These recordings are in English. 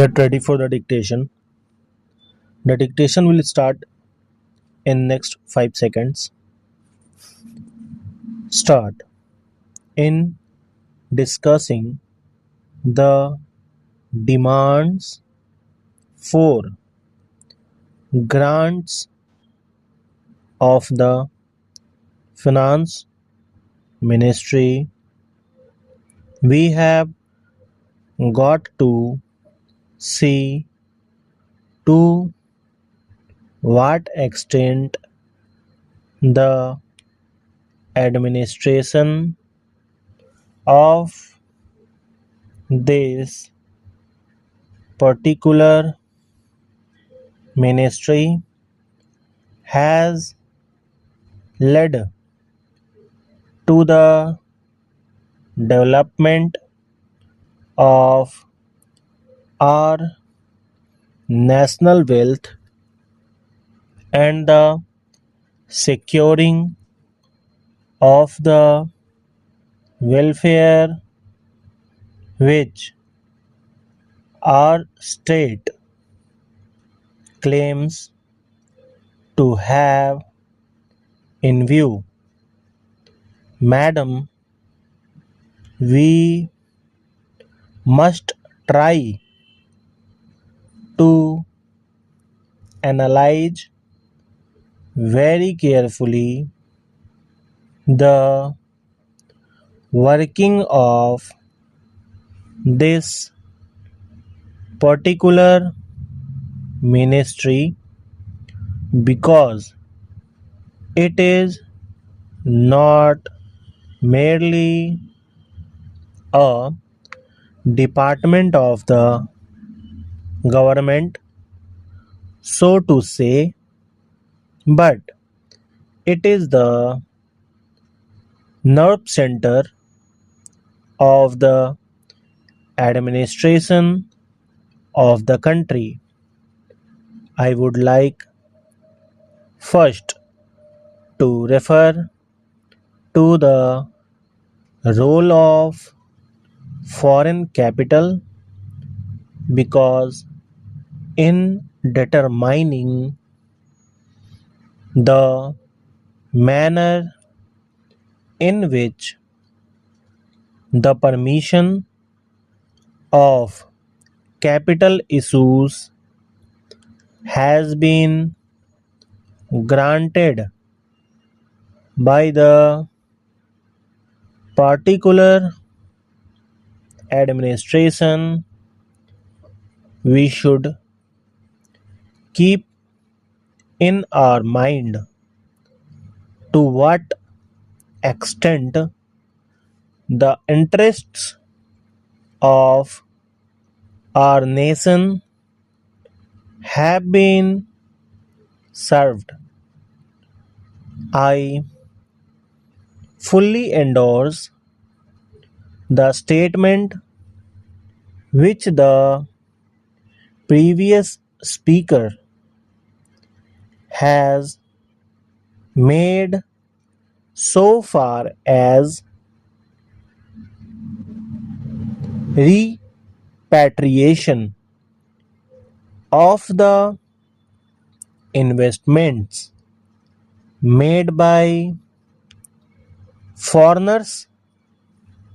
Get ready for the dictation. The dictation will start in next 5 seconds. Start. In discussing the demands for grants of the finance ministry, we have got to see to what extent the administration of this particular ministry has led to the development of our national wealth and the securing of the welfare which our state claims to have in view. Madam, we must try to analyze very carefully the working of this particular ministry because it is not merely a department of the government, so to say, but it is the nerve center of the administration of the country. I would like first to refer to the role of foreign capital because in determining the manner in which the permission of capital issues has been granted by the particular administration, we should keep in our mind to what extent the interests of our nation have been served. I fully endorse the statement which the previous speaker has made so far as repatriation of the investments made by foreigners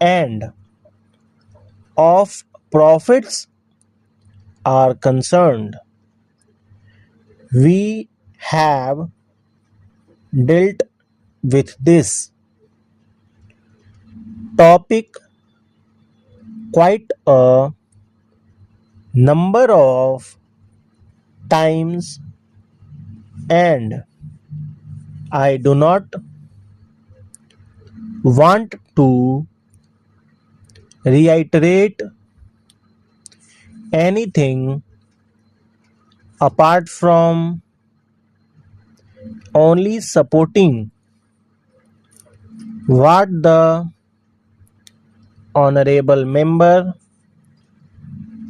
and of profits are concerned. We have dealt with this topic quite a number of times, and I do not want to reiterate anything apart from only supporting what the honorable member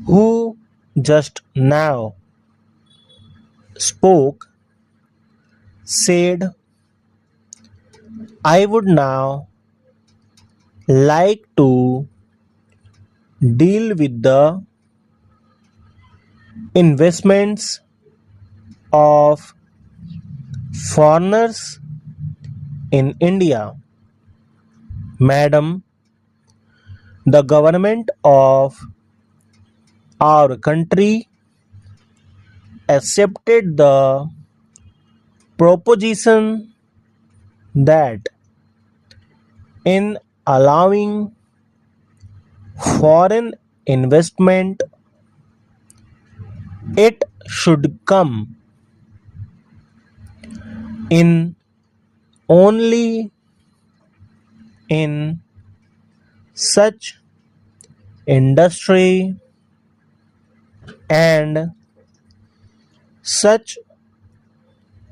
who just now spoke said. I would now like to deal with the investments of foreigners in India. Madam, the government of our country accepted the proposition that in allowing foreign investment, it should come in only in such industry and such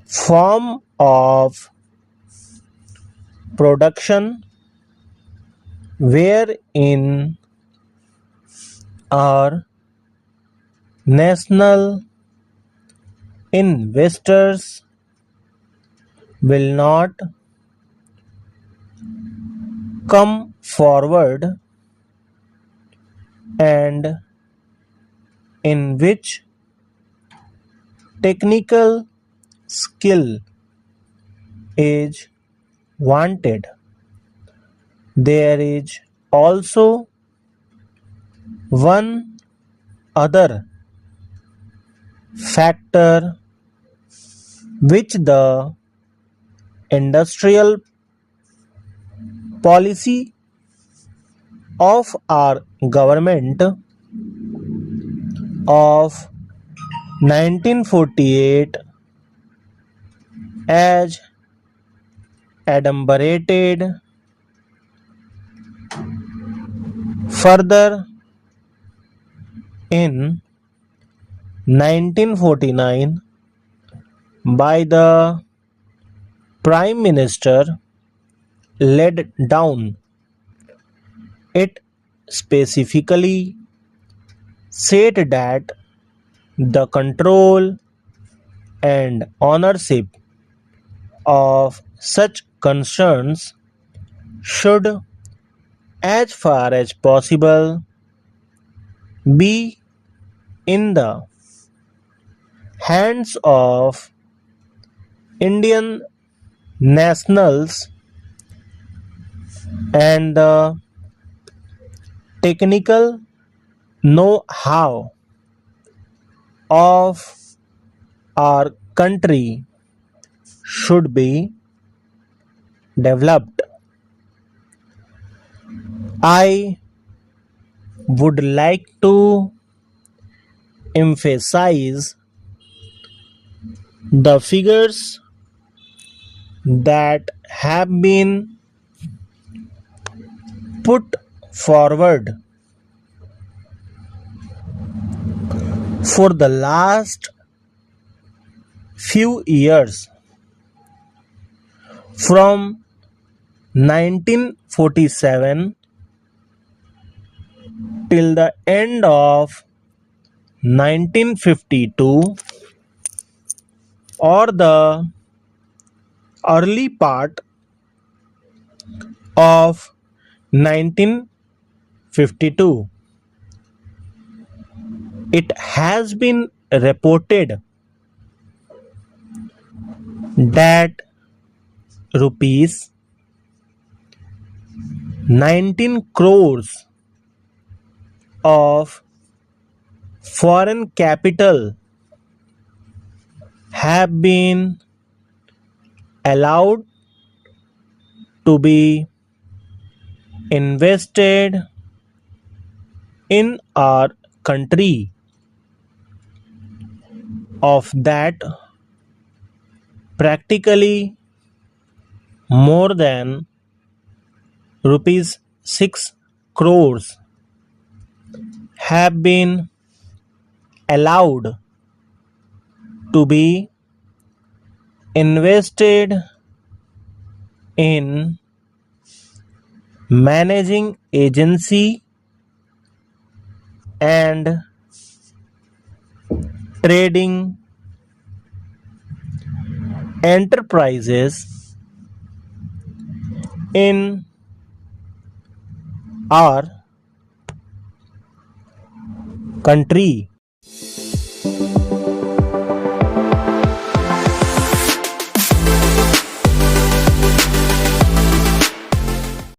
form of production wherein our national investors will not come forward and in which technical skill is wanted. There is also one other factor which the industrial policy of our government of 1948 as adumbrated further in 1949 by the Prime Minister laid down. It specifically said that the control and ownership of such concerns should, as far as possible, be in the hands of Indian nationals and the technical know-how of our country should be developed. I would like to emphasize the figures that have been put forward for the last few years from 1947 till the end of 1952 or the early part of 1952. It has been reported that rupees 19 crores of foreign capital have been allowed to be invested in our country. Of that, practically more than rupees 6 crores have been allowed to be invested in managing agency and trading enterprises in our country.